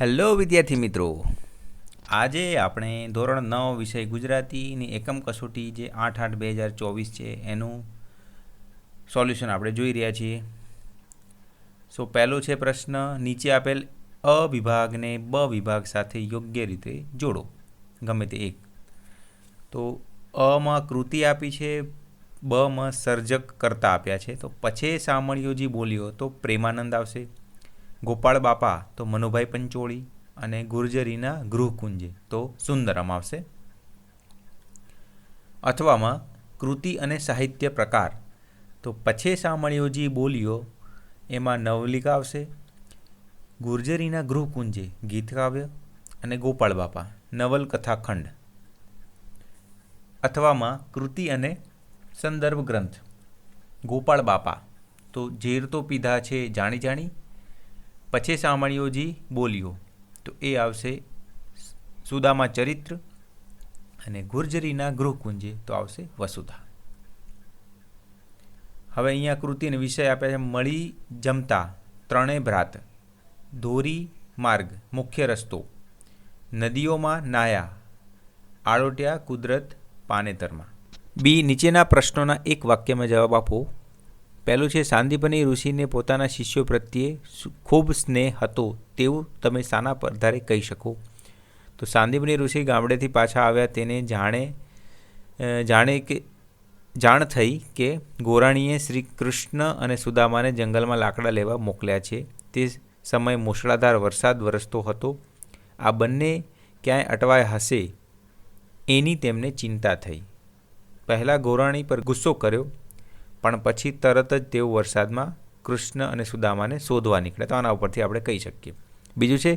Hello વિદ્યાર્થી મિત્રો, આજે આપણે ધોરણ 9 વિષય ગુજરાતીની એકમ કસોટી જે 8/8/2024 છે એનું સોલ્યુશન આપણે જોઈ રહ્યા છીએ. સો પહેલો છે પ્રશ્ન, નીચે આપેલ અ વિભાગને બ વિભાગ સાથે યોગ્ય રીતે જોડો, ગમે તે એક. તો અમાં કૃતિ આપી છે, બમાં સર્જક કરતા આપ્યા છે. તો પછી સામળીઓજી બોલ્યો તો પ્રેમાનંદ આવશે, ગોપાળ બાપા તો મનુભાઈ પંચોળી અને ગુર્જરીના ગૃહકુંજે તો સુંદરમ આવશે. અથવામાં કૃતિ અને સાહિત્ય પ્રકાર તો પછી સામળીઓજી બોલ્યો એમાં નવલિકા આવશે, ગુર્જરીના ગૃહકુંજે ગીત કાવ્ય અને ગોપાળ બાપા નવલકથા ખંડ. અથવામાં કૃતિ અને સંદર્ભ ગ્રંથ, ગોપાળ બાપા તો ઝેર તો પીધા છે જાણી જાણી, પછી સામળીઓજી બોલ્યો તો એ આવશે સુદામા ચરિત્ર અને ગુર્જરીના ગૃહકુંજે તો આવશે વસુધા. હવે અહીંયા કૃતિને વિષય આપ્યા છે, મળી જમતા ત્રણેય ભ્રાત, દોરી માર્ગ મુખ્ય રસ્તો, નદીઓમાં નાયા, આળોટ્યા કુદરત પાનેતરમાં. બી, નીચેના પ્રશ્નોના એક વાક્યમાં જવાબ આપો. પહેલું છે, સાંદીપની ઋષિને પોતાના શિષ્યો પ્રત્યે ખૂબ સ્નેહ હતો તેવું તમે શાના પર આધારે કહી શકો? તો સાંદીપની ઋષિ ગામડેથી પાછા આવ્યા તેને જાણ થઈ કે ગોરાણીએ શ્રી કૃષ્ણ અને સુદામાને જંગલમાં લાકડા લેવા મોકલ્યા છે. તે સમયે મુશળધાર વરસાદ વરસતો હતો. આ બંને ક્યાંય અટવાયા હશે એની તેમને ચિંતા થઈ. પહેલાં ગોરાણી પર ગુસ્સો કર્યો, પણ પછી તરત જ તેઓ વરસાદમાં કૃષ્ણ અને સુદામાને શોધવા નીકળ્યા. તો આના ઉપરથી આપણે કહી શકીએ. બીજું છે,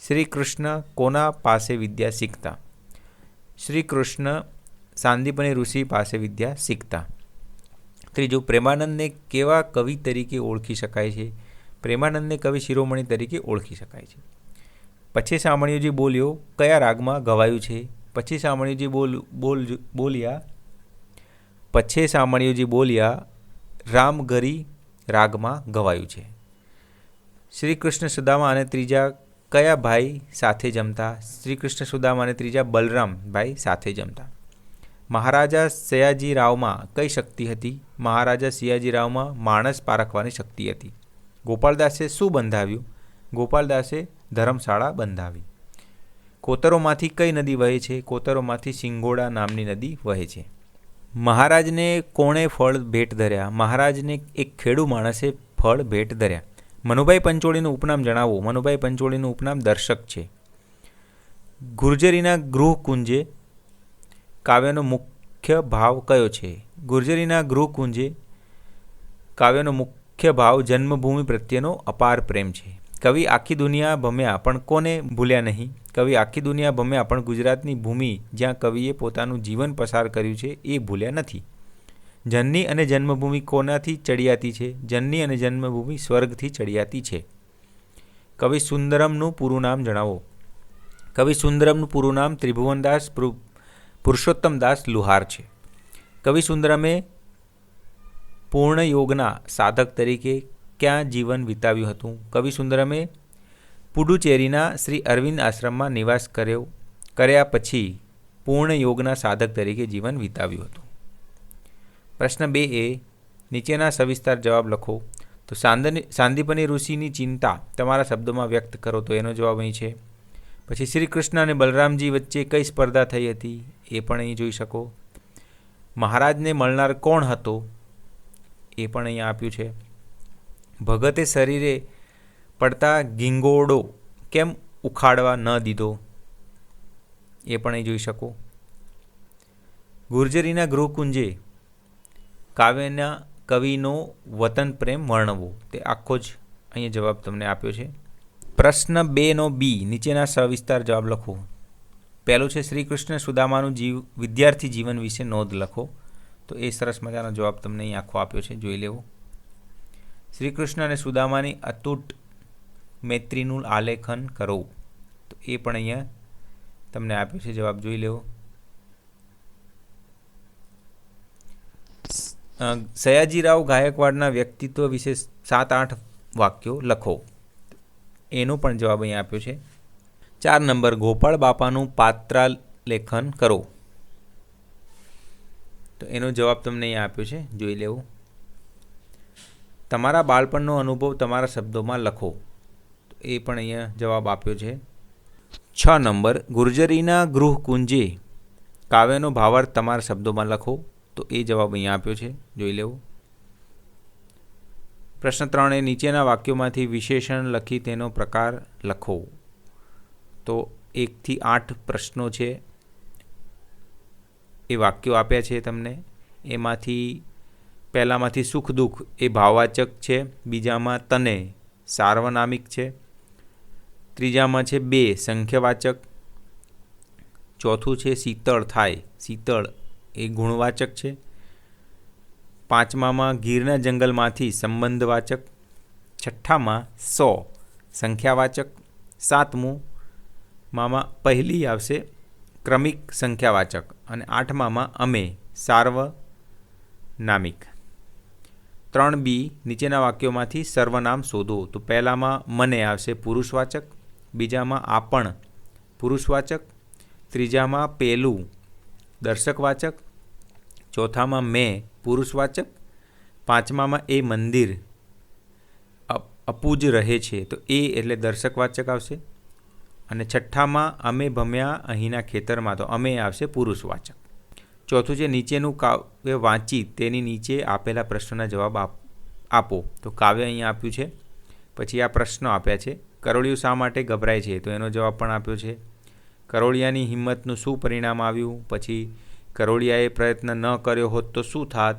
શ્રી કૃષ્ણ કોના પાસે વિદ્યા શીખતા? શ્રી કૃષ્ણ સાંદીપની ઋષિ પાસે વિદ્યા શીખતા. ત્રીજું, પ્રેમાનંદને કેવા કવિ તરીકે ઓળખી શકાય છે? પ્રેમાનંદને કવિ શિરોમણી તરીકે ઓળખી શકાય છે. પછી સામળીઓજી બોલ્યો કયા રાગમાં ગવાયું છે? પછી સામળીઓજી બોલ્યા રામગરી રાગમાં ગવાયું છે. શ્રી કૃષ્ણ સુદામા અને ત્રીજા કયા ભાઈ સાથે જમતા? શ્રી કૃષ્ણ સુદામા અને ત્રીજા બલરામ ભાઈ સાથે જમતા. મહારાજા સયાજીરાવમાં કઈ શક્તિ હતી? મહારાજા સયાજીરાવમાં માણસ પારખવાની શક્તિ હતી. ગોપાળદાસે શું બંધાવ્યું? ગોપાળદાસે ધર્મશાળા બંધાવી. કોતરોમાંથી કઈ નદી વહે છે? કોતરોમાંથી સિંગોડા નામની નદી વહે છે. મહારાજને કોણે ફળ ભેટ ધર્યા? મહારાજને એક ખેડૂ માણસે ફળ ભેટ ધર્યા. મનુભાઈ પંચોળીનું ઉપનામ જણાવો. મનુભાઈ પંચોળીનું ઉપનામ દર્શક છે. ગુર્જરીના ગૃહકુંજે કાવ્યનો મુખ્ય ભાવ કયો છે? ગુર્જરીના ગૃહકુંજે કાવ્યનો મુખ્ય ભાવ જન્મભૂમિ પ્રત્યેનો અપાર પ્રેમ છે. કવિ આખી દુનિયા ભમ્યા પણ કોને ભૂલ્યા નહીં? કવિ આખી દુનિયા ભમ્યા પણ ગુજરાતની ભૂમિ જ્યાં કવિએ પોતાનું જીવન પસાર કર્યું છે એ ભૂલ્યા નથી. જનની અને જન્મભૂમિ કોનાથી ચડિયાતી છે? જનની અને જન્મભૂમિ સ્વર્ગથી ચડિયાતી છે. કવિ સુંદરમનું પૂરું નામ જણાવો. કવિ સુંદરમનું પૂરું નામ ત્રિભુવનદાસ પુરુષોત્તમદાસ લુહાર છે. કવિ સુંદરમે પૂર્ણ યોગના સાધક તરીકે ક્યાં જીવન વિતાવ્યું હતું? કવિ સુંદરમે પુડુચેરીના શ્રી અરવિંદ આશ્રમમાં નિવાસ કર્યા પછી પૂર્ણ યોગના સાધક તરીકે જીવન વિતાવ્યું હતું. પ્રશ્ન 2 એ, નીચેના સવિસ્તાર જવાબ લખો. તો સાંદીપની ઋષિની ચિંતા તમારા શબ્દોમાં વ્યક્ત કરો, તો એનો જવાબ અહીં છે. પછી શ્રી કૃષ્ણ અને બલરામજી વચ્ચે કઈ સ્પર્ધા થઈ હતી? એ પણ અહીં જોઈ શકો. મહારાજને મળનાર કોણ હતો? એ પણ અહીંયા આપ્યું છે. ભગતે શરીરે પડતા ગીંગોડો કેમ ઉખાડવા ન દીધો? એ પણ અહીં જોઈ શકો. ગુર્જરીના ગૃહકુંજે કાવ્યના કવિનો વતન પ્રેમ વર્ણવો. તે આખો જ અહીંયા જવાબ તમને આપ્યો છે. પ્રશ્ન 2 બી, નીચેના સવિસ્તાર જવાબ લખો. પહેલું છે, શ્રી કૃષ્ણ સુદામાનું વિદ્યાર્થી જીવન વિશે નોંધ લખો. તો એ સરસ મજાનો જવાબ તમને અહીં આખો આપ્યો છે, જોઈ લેવો. શ્રી કૃષ્ણ અને સુદામાની અતૂટ મૈત્રીનું આલેખન કરો. તો એ પણ અહીંયા તમને આપ્યું છે, જવાબ જોઈ લેવો. સયાજીરાવ ગાયકવાડના વ્યક્તિત્વ વિશે 7-8 વાક્યો લખો. એનો પણ જવાબ અહીંયા આપ્યો છે. 4 નંબર ગોપાળ બાપાનું પાત્રાલેખન કરો. તો એનો જવાબ તમને અહીંયા આપ્યો છે, જોઈ લેવું. તમારા બાળપણનો અનુભવ તમારા શબ્દોમાં લખો. તો એ પણ અહીંયા જવાબ આપ્યો છે. 6 નંબર ગુર્જરીના ગૃહકુંજે કાવ્યનો ભાવાર્થ તમારા શબ્દોમાં લખો. તો એ જવાબ અહીંયા આપ્યો છે, જોઈ લેવું. પ્રશ્ન 3 એ નીચેના વાક્યોમાંથી વિશેષણ લખી તેનો પ્રકાર લખો. તો 1 થી 8 પ્રશ્નો છે, એ વાક્યો આપ્યા છે તમને. એમાંથી પહેલામાંથી સુખ દુઃખ એ ભાવવાચક છે, બીજામાં તને સાર્વનામિક છે, ત્રીજામાં છે બે સંખ્યાવાચક, ચોથું છે શીતળ થાય, શીતળ એ ગુણવાચક છે, પાંચમામાં ગીરના જંગલમાંથી સંબંધવાચક, છઠ્ઠામાં 100 સંખ્યાવાચક, સાતમું મામાં પહેલી આવશે ક્રમિક સંખ્યાવાચક અને આઠમામાં અમે સાર્વનામિક. 3B નીચેના વાક્યોમાંથી સર્વનામ શોધો. તો પહેલામાં મને આવશે પુરુષવાચક, બીજામાં આપણ પુરુષવાચક, ત્રીજામાં પેલું દર્શકવાચક, ચોથામાં મેં પુરુષવાચક, પાંચમામાં એ મંદિર અપૂજ રહે છે તો એ એટલે દર્શકવાચક આવશે, અને છઠ્ઠામાં અમે ભમ્યા અહીંના ખેતરમાં તો અમે આવશે પુરુષવાચક. ચોથું છે નીચેનું કાવ્ય વાંચી તેની નીચે આપેલા પ્રશ્નોના જવાબ આપો. તો કાવ્ય અહીંયા આપ્યું છે, પછી આ પ્રશ્નો આપ્યા છે. કરોળિયું શા માટે ગભરાય છે? તો એનો જવાબ પણ આપ્યો છે. કરોળિયાની હિંમતનું શું પરિણામ આવ્યું? પછી કરોળિયાએ પ્રયત્ન ન કર્યો હોત તો શું થાત?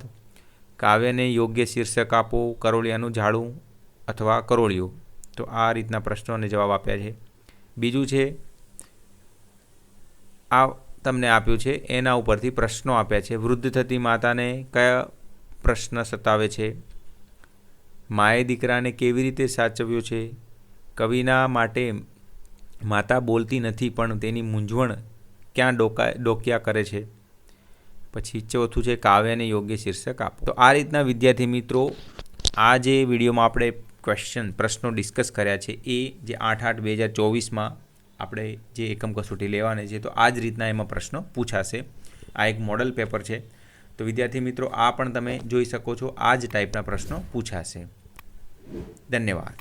કાવ્યને યોગ્ય શીર્ષક આપો, કરોળિયાનું ઝાડું અથવા કરોળિયું. તો આ રીતના પ્રશ્નોને જવાબ આપ્યા છે. બીજું છે આ તમને આપ્યું છે, એના ઉપરથી પ્રશ્નો આપ્યા છે. વૃદ્ધ થતી માતાને કયા પ્રશ્ન સતાવે છે? માએ દીકરાને કેવી રીતે સાચવ્યો છે? કવિના માટે માતા બોલતી નથી પણ તેની મૂંઝવણ ક્યાં ડોક્યા કરે છે? પછી ચોથું છે કાવ્યને યોગ્ય શીર્ષક આપો. તો આ રીતના વિદ્યાર્થી મિત્રો આ જે વિડીયોમાં આપણે પ્રશ્નો ડિસ્કસ કર્યા છે એ જે 8/8/2024માં આપણે જે એકમ કસોટી લેવાની છે તો આ જ રીતના એમાં પ્રશ્નો પૂછાશે. આ એક મોડલ પેપર છે, તો વિદ્યાર્થી મિત્રો આ પણ તમે જોઈ શકો છો, આ જ ટાઈપના પ્રશ્નો પૂછાશે. ધન્યવાદ.